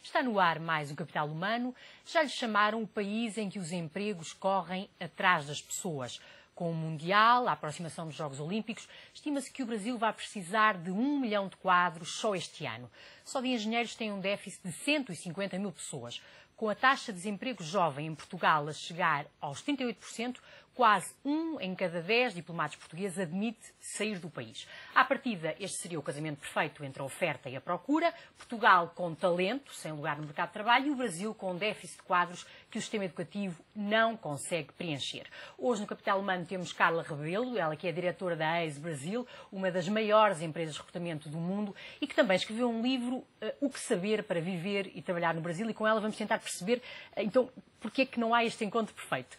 Está no ar mais um Capital Humano. Já lhe chamaram o país em que os empregos correm atrás das pessoas. Com o Mundial, a aproximação dos Jogos Olímpicos, estima-se que o Brasil vai precisar de 1 milhão de quadros só este ano. Só de engenheiros tem um déficit de 150 mil pessoas. Com a taxa de desemprego jovem em Portugal a chegar aos 38%, quase 1 em cada 10 diplomados portugueses admite sair do país. À partida, este seria o casamento perfeito entre a oferta e a procura. Portugal com talento, sem lugar no mercado de trabalho, e o Brasil com déficit de quadros que o sistema educativo não consegue preencher. Hoje no Capital Humano temos Carla Rebelo, ela que é diretora da ACE Brasil, uma das maiores empresas de recrutamento do mundo, e que também escreveu um livro, O que Saber para Viver e Trabalhar no Brasil, e com ela vamos tentar perceber, então, porque é que não há este encontro perfeito?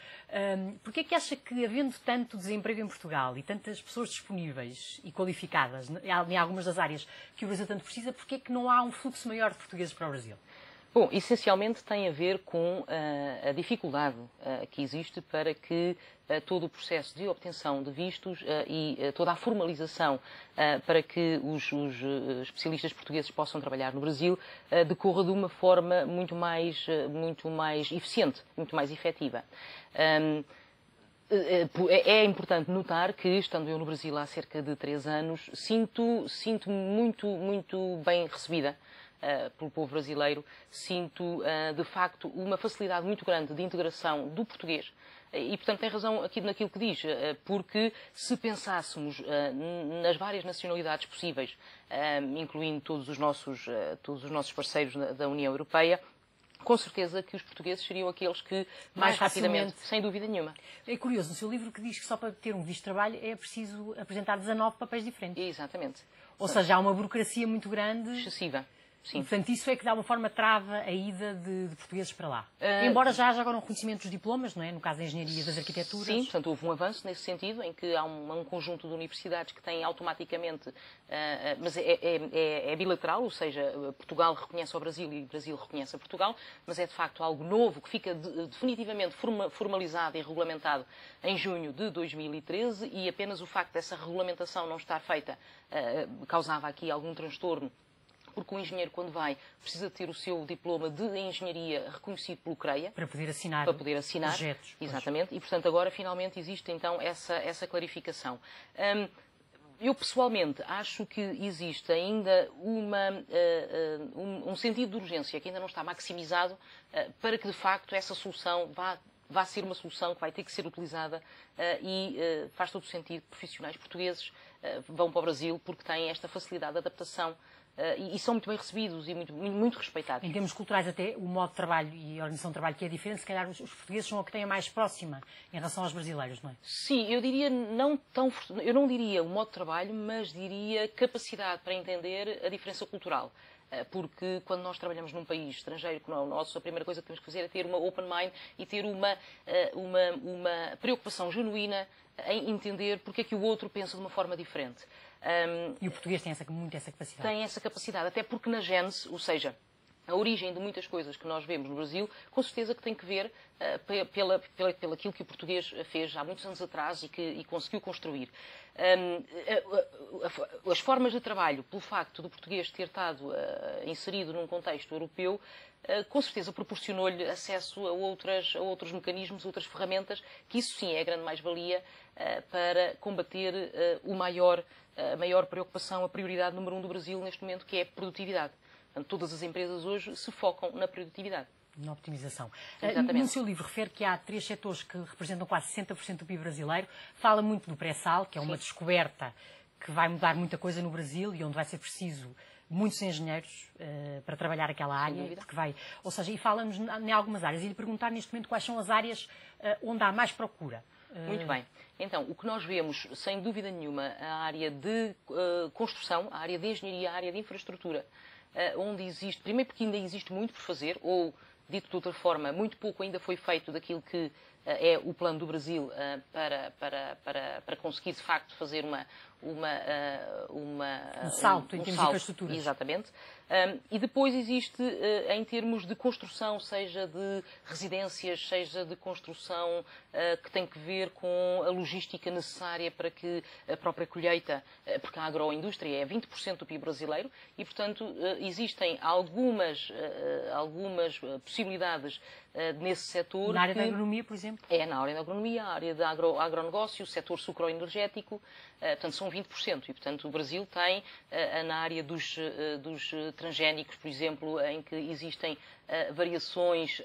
Porque é que acha que, havendo tanto desemprego em Portugal e tantas pessoas disponíveis e qualificadas em algumas das áreas que o Brasil tanto precisa, porque é que não há um fluxo maior de portugueses para o Brasil? Bom, essencialmente tem a ver com a dificuldade que existe para que todo o processo de obtenção de vistos e toda a formalização para que os especialistas portugueses possam trabalhar no Brasil decorra de uma forma muito mais eficiente, muito mais efetiva. É importante notar que, estando eu no Brasil há cerca de 3 anos, sinto-me muito bem recebida pelo povo brasileiro, sinto, de facto, uma facilidade muito grande de integração do português. E, portanto, tem razão aqui naquilo que diz, porque se pensássemos nas várias nacionalidades possíveis, incluindo todos os nossos parceiros da União Europeia, com certeza que os portugueses seriam aqueles que mais rapidamente, sem dúvida nenhuma. É curioso, no seu livro que diz que só para ter um visto de trabalho é preciso apresentar 19 papéis diferentes. Exatamente. Ou seja, há uma burocracia muito grande. Excessiva. Sim. E, portanto, isso é que, de alguma forma, trava a ida de portugueses para lá. Embora já haja agora um reconhecimento dos diplomas, não é? No caso da engenharia e das arquiteturas. Sim, portanto, houve um avanço nesse sentido, em que há um conjunto de universidades que têm automaticamente, mas é bilateral, ou seja, Portugal reconhece ao Brasil e o Brasil reconhece a Portugal, mas é de facto algo novo que fica definitivamente formalizado e regulamentado em junho de 2013 e apenas o facto dessa regulamentação não estar feita causava aqui algum transtorno. Porque o engenheiro, quando vai, precisa ter o seu diploma de engenharia reconhecido pelo CREA. Para poder assinar. Projetos. Exatamente. Pois. E, portanto, agora, finalmente, existe, então, essa clarificação. Eu, pessoalmente, acho que existe ainda um sentido de urgência que ainda não está maximizado para que, de facto, essa solução vá ser uma solução que vai ter que ser utilizada e faz todo o sentido. Profissionais portugueses vão para o Brasil porque têm esta facilidade de adaptação e são muito bem recebidos e muito respeitados. Em termos culturais até, o modo de trabalho e a organização de trabalho que é diferente, se calhar os portugueses são a que têm a mais próxima em relação aos brasileiros, não é? Sim, eu não diria o modo de trabalho, mas diria capacidade para entender a diferença cultural. Porque quando nós trabalhamos num país estrangeiro que não é o nosso, a primeira coisa que temos que fazer é ter uma open mind e ter uma preocupação genuína em entender porque é que o outro pensa de uma forma diferente. E o português tem muito essa capacidade. Tem essa capacidade, até porque na gênese, ou seja, a origem de muitas coisas que nós vemos no Brasil, com certeza que tem que ver pelo aquilo que o português fez há muitos anos atrás e conseguiu construir. As formas de trabalho, pelo facto do português ter estado inserido num contexto europeu, com certeza proporcionou-lhe acesso a outros mecanismos, outras ferramentas, que isso sim é a grande mais-valia para combater a maior preocupação, a prioridade número 1 do Brasil neste momento, que é a produtividade. Portanto, todas as empresas hoje se focam na produtividade. Na optimização. Exatamente. No seu livro refere que há 3 setores que representam quase 60% do PIB brasileiro. Fala muito do pré-sal, que é uma descoberta que vai mudar muita coisa no Brasil e onde vai ser preciso muitos engenheiros para trabalhar aquela área. Ou seja, e fala-nos em algumas áreas. E lhe perguntar neste momento quais são as áreas onde há mais procura. Muito bem. Então, o que nós vemos, sem dúvida nenhuma, a área de construção, a área de engenharia, a área de infraestrutura, onde existe, primeiro porque ainda existe muito por fazer, ou, dito de outra forma, muito pouco ainda foi feito daquilo que é o plano do Brasil para conseguir, de facto, fazer um salto em termos de infraestruturas. Exatamente. E depois existe, em termos de construção, seja de residências, seja de construção que tem que ver com a logística necessária para que a própria colheita, porque a agroindústria é 20% do PIB brasileiro e, portanto, existem algumas possibilidades nesse setor. Na área da agronomia, por exemplo? Na área da agronomia, a área do agronegócio, o setor sucroenergético, portanto, são 20%. E, portanto, o Brasil tem, na área dos transgénicos, por exemplo, em que existem variações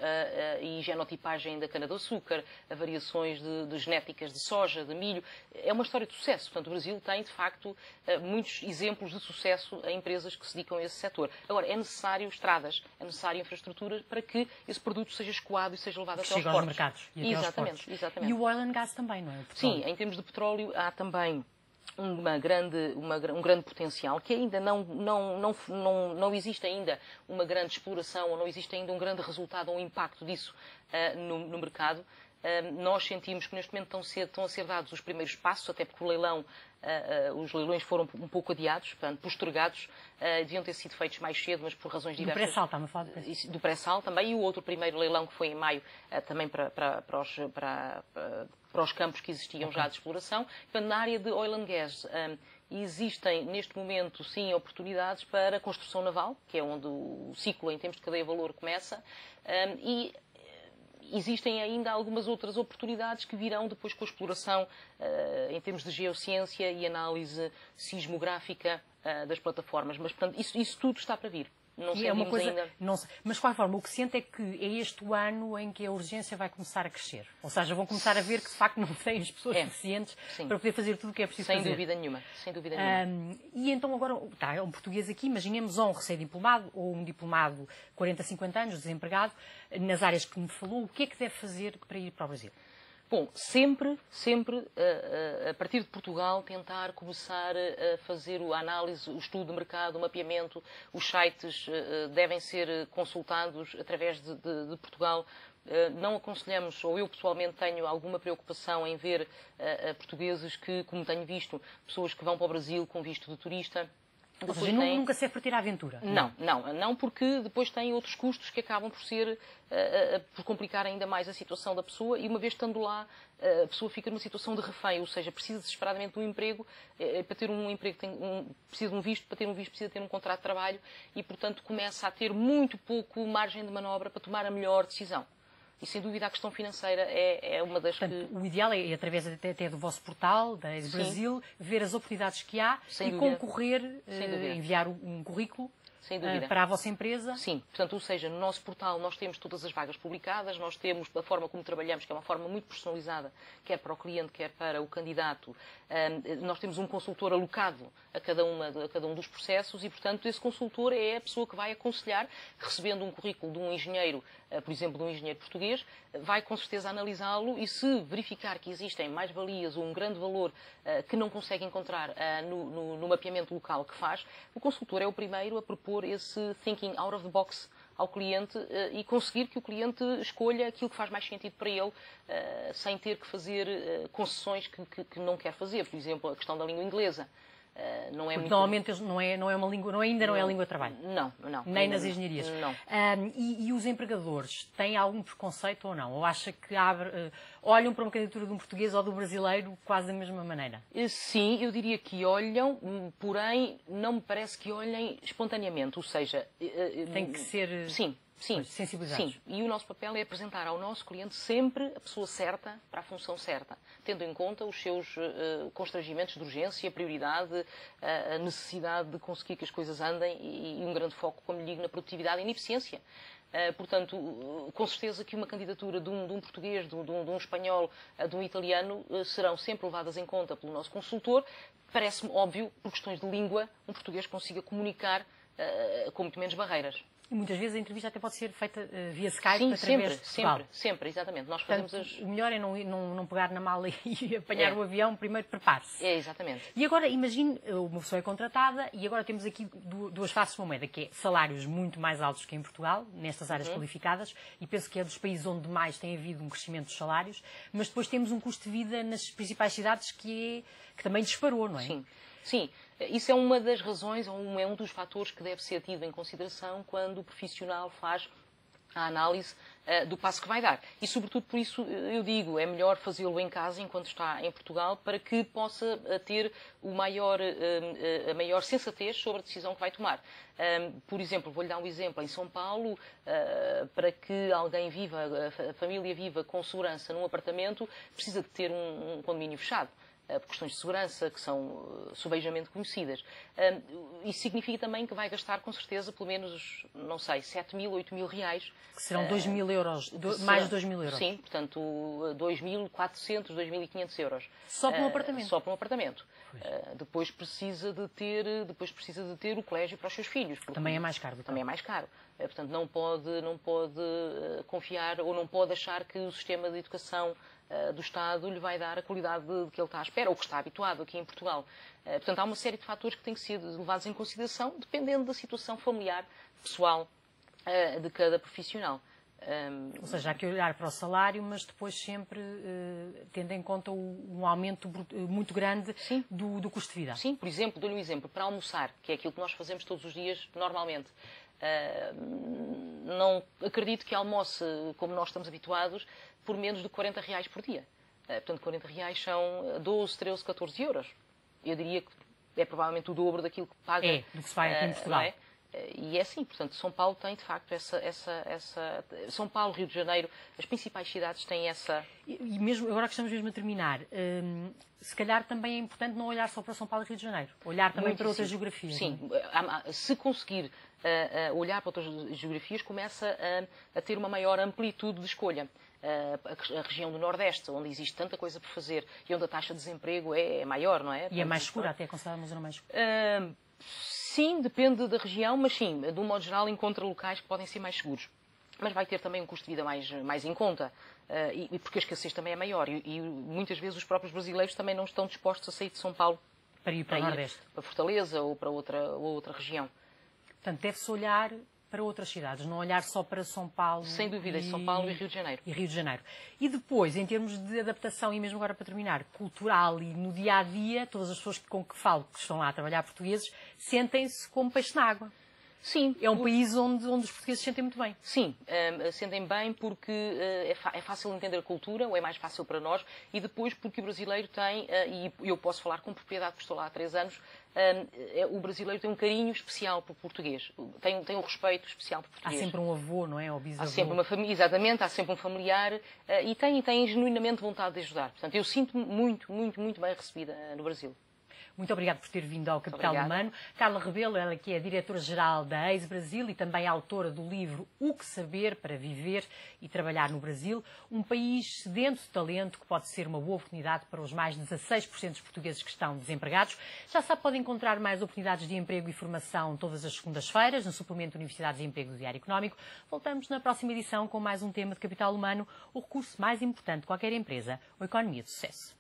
e genotipagem da cana-de-açúcar, variações de genéticas de soja, de milho. É uma história de sucesso. Portanto, o Brasil tem, de facto, muitos exemplos de sucesso em empresas que se dedicam a esse setor. Agora, é necessário estradas, é necessário infraestruturas para que esse produto seja escoado e seja levado até aos portos. Mercados e até aos portos. Exatamente. E o oil and gas também, não é? Sim, em termos de petróleo há também um grande potencial, que ainda não existe ainda uma grande exploração, ou não existe ainda um grande resultado ou um impacto disso no mercado. Nós sentimos que neste momento estão a ser dados os primeiros passos, até porque os leilões foram um pouco adiados, portanto, postergados, deviam ter sido feitos mais cedo, mas por razões diversas. Do pré-sal, está-me a falar do pré-sal também, e o outro primeiro leilão que foi em maio, também para os campos que existiam já de exploração. Portanto, na área de oil and gas, existem neste momento, sim, oportunidades para a construção naval, que é onde o ciclo em termos de cadeia de valor começa, e existem ainda algumas outras oportunidades que virão depois com a exploração em termos de geociência e análise sismográfica das plataformas. Mas, portanto, isso tudo está para vir. Não é uma coisa, ainda. Não sei. Mas, de qualquer forma, o que sinto é que é este o ano em que a urgência vai começar a crescer. Ou seja, vão começar a ver que, de facto, não têm as pessoas suficientes para poder fazer tudo o que é preciso fazer. Sem dúvida nenhuma. E então, agora, é um português aqui, imaginemos ou um recém-diplomado ou um diplomado 40, 50 anos, desempregado, nas áreas que me falou, o que é que deve fazer para ir para o Brasil? Bom, sempre, a partir de Portugal, tentar começar a fazer a análise, o estudo de mercado, o mapeamento. Os sites devem ser consultados através de Portugal. Não aconselhamos, ou eu pessoalmente tenho alguma preocupação em ver portugueses que, como tenho visto, pessoas que vão para o Brasil com visto de turista. Ou seja, nunca serve para tirar a aventura. Não, porque depois tem outros custos que acabam por complicar ainda mais a situação da pessoa, e uma vez estando lá, a pessoa fica numa situação de refém, ou seja, precisa desesperadamente de um emprego, para ter um emprego precisa de um visto, para ter um visto precisa ter um contrato de trabalho, e portanto começa a ter muito pouco margem de manobra para tomar a melhor decisão. E, sem dúvida, a questão financeira é uma das Portanto, o ideal é, através até do vosso portal, da Brasil, ver as oportunidades que há e concorrer, enviar um currículo para a vossa empresa. Sim, portanto, ou seja, no nosso portal nós temos todas as vagas publicadas, nós temos a forma como trabalhamos, que é uma forma muito personalizada, quer para o cliente, quer para o candidato. Nós temos um consultor alocado a cada um dos processos e, portanto, esse consultor é a pessoa que vai aconselhar, recebendo um currículo de um engenheiro, por exemplo, de um engenheiro português, vai com certeza analisá-lo, e se verificar que existem mais-valias ou um grande valor que não consegue encontrar no mapeamento local que faz, o consultor é o primeiro a propor esse thinking out of the box ao cliente e conseguir que o cliente escolha aquilo que faz mais sentido para ele, sem ter que fazer concessões que não quer fazer. Por exemplo, a questão da língua inglesa. Não é muito... Normalmente não é uma língua, ainda não é a língua de trabalho. Não. Nem nas engenharias. Não. E os empregadores têm algum preconceito ou não? Ou acha que olham para uma candidatura de um português ou do brasileiro quase da mesma maneira? Sim, eu diria que olham, porém não me parece que olhem espontaneamente. Ou seja... Tem que ser... Sim, sensibilizados. Sim, e o nosso papel é apresentar ao nosso cliente sempre a pessoa certa para a função certa, tendo em conta os seus constrangimentos de urgência, prioridade, a necessidade de conseguir que as coisas andem e um grande foco, como lhe digo, na produtividade e na eficiência. Portanto, com certeza que uma candidatura de um português, de um espanhol, de um italiano, serão sempre levadas em conta pelo nosso consultor. Parece-me óbvio, por questões de língua, um português consiga comunicar com muito menos barreiras. E muitas vezes a entrevista até pode ser feita via Skype, Sim, através de Portugal. sempre, exatamente. Nós Portanto, fazemos o melhor é não pegar na mala e apanhar o avião, primeiro prepare-se. Exatamente. E agora, imagine, uma pessoa é contratada e agora temos aqui duas faces de uma moeda, que é salários muito mais altos que em Portugal, nestas áreas qualificadas, e penso que é dos países onde mais tem havido um crescimento dos salários, mas depois temos um custo de vida nas principais cidades que também disparou, não é? Sim. Isso é uma das razões, ou é um dos fatores que deve ser tido em consideração quando o profissional faz a análise do passo que vai dar. E, sobretudo, por isso eu digo, é melhor fazê-lo em casa enquanto está em Portugal, para que possa ter a maior sensatez sobre a decisão que vai tomar. Por exemplo, vou-lhe dar um exemplo. Em São Paulo, para que alguém viva, a família viva com segurança num apartamento, precisa de ter um condomínio fechado, por questões de segurança, que são subejamente conhecidas. Isso significa também que vai gastar, com certeza, pelo menos, não sei, 7 mil, 8 mil reais. Que serão 2 mil euros, mais de 2 mil euros. Sim, portanto, 2.400, 2.500 euros. Só para um apartamento? Só para um apartamento. Depois precisa de ter o colégio para os seus filhos. Também é mais caro. Também é mais caro. Portanto, não pode confiar ou não pode achar que o sistema de educação do Estado lhe vai dar a qualidade de que ele está à espera, ou que está habituado aqui em Portugal. Portanto, há uma série de fatores que têm que ser levados em consideração, dependendo da situação familiar, pessoal, de cada profissional. Ou seja, há que olhar para o salário, mas depois sempre tendo em conta um aumento muito grande do custo de vida. Sim, por exemplo, dou-lhe um exemplo. Para almoçar, que é aquilo que nós fazemos todos os dias normalmente, não acredito que almoce, como nós estamos habituados, por menos de 40 reais por dia. Portanto, 40 reais são 12, 13, 14 euros. Eu diria que é provavelmente o dobro daquilo que paga. Do que se vai aqui em Portugal. É? E é assim, portanto, São Paulo tem, de facto, São Paulo, Rio de Janeiro, as principais cidades têm essa... E mesmo, agora que estamos mesmo a terminar, se calhar também é importante não olhar só para São Paulo e Rio de Janeiro, olhar também para outras geografias. Sim, se conseguir olhar para outras geografias, começa a ter uma maior amplitude de escolha. A região do Nordeste, onde existe tanta coisa por fazer e onde a taxa de desemprego é maior, não é? E é mais segura, até é considerada uma zona mais segura. Sim, depende da região, mas sim, de um modo geral encontra locais que podem ser mais seguros. Mas vai ter também um custo de vida mais em conta, e porque a escassez também é maior. E muitas vezes os próprios brasileiros também não estão dispostos a sair de São Paulo para ir para o Nordeste, para Fortaleza ou para outra região. Portanto, deve-se olhar para outras cidades, não olhar só para São Paulo. Sem dúvida, São Paulo e Rio de Janeiro. E depois, em termos de adaptação, e mesmo agora para terminar, cultural e no dia-a-dia, todas as pessoas com que falo, que estão lá a trabalhar portugueses, sentem-se como peixe na água. Sim. É um país onde os portugueses se sentem muito bem. Sim, sentem bem porque é fácil entender a cultura, ou é mais fácil para nós, e depois porque o brasileiro tem, e eu posso falar com propriedade porque estou lá há 3 anos, o brasileiro tem um carinho especial por português, tem um respeito especial por português. Há sempre um avô, não é? Ou bisavô. Há sempre uma família, exatamente, há sempre um familiar, e tem genuinamente vontade de ajudar. Portanto, eu sinto-me muito, muito, muito bem recebida no Brasil. Muito obrigada por ter vindo ao Capital Humano. Carla Rebelo, ela que é diretora-geral da Eis Brasil e também autora do livro O que Saber para Viver e Trabalhar no Brasil, um país sedento de talento que pode ser uma boa oportunidade para os mais de 16% dos portugueses que estão desempregados. Já sabe, pode encontrar mais oportunidades de emprego e formação todas as segundas-feiras no suplemento Universidades de Emprego do Diário Económico. Voltamos na próxima edição com mais um tema de Capital Humano, o recurso mais importante de qualquer empresa, a economia de sucesso.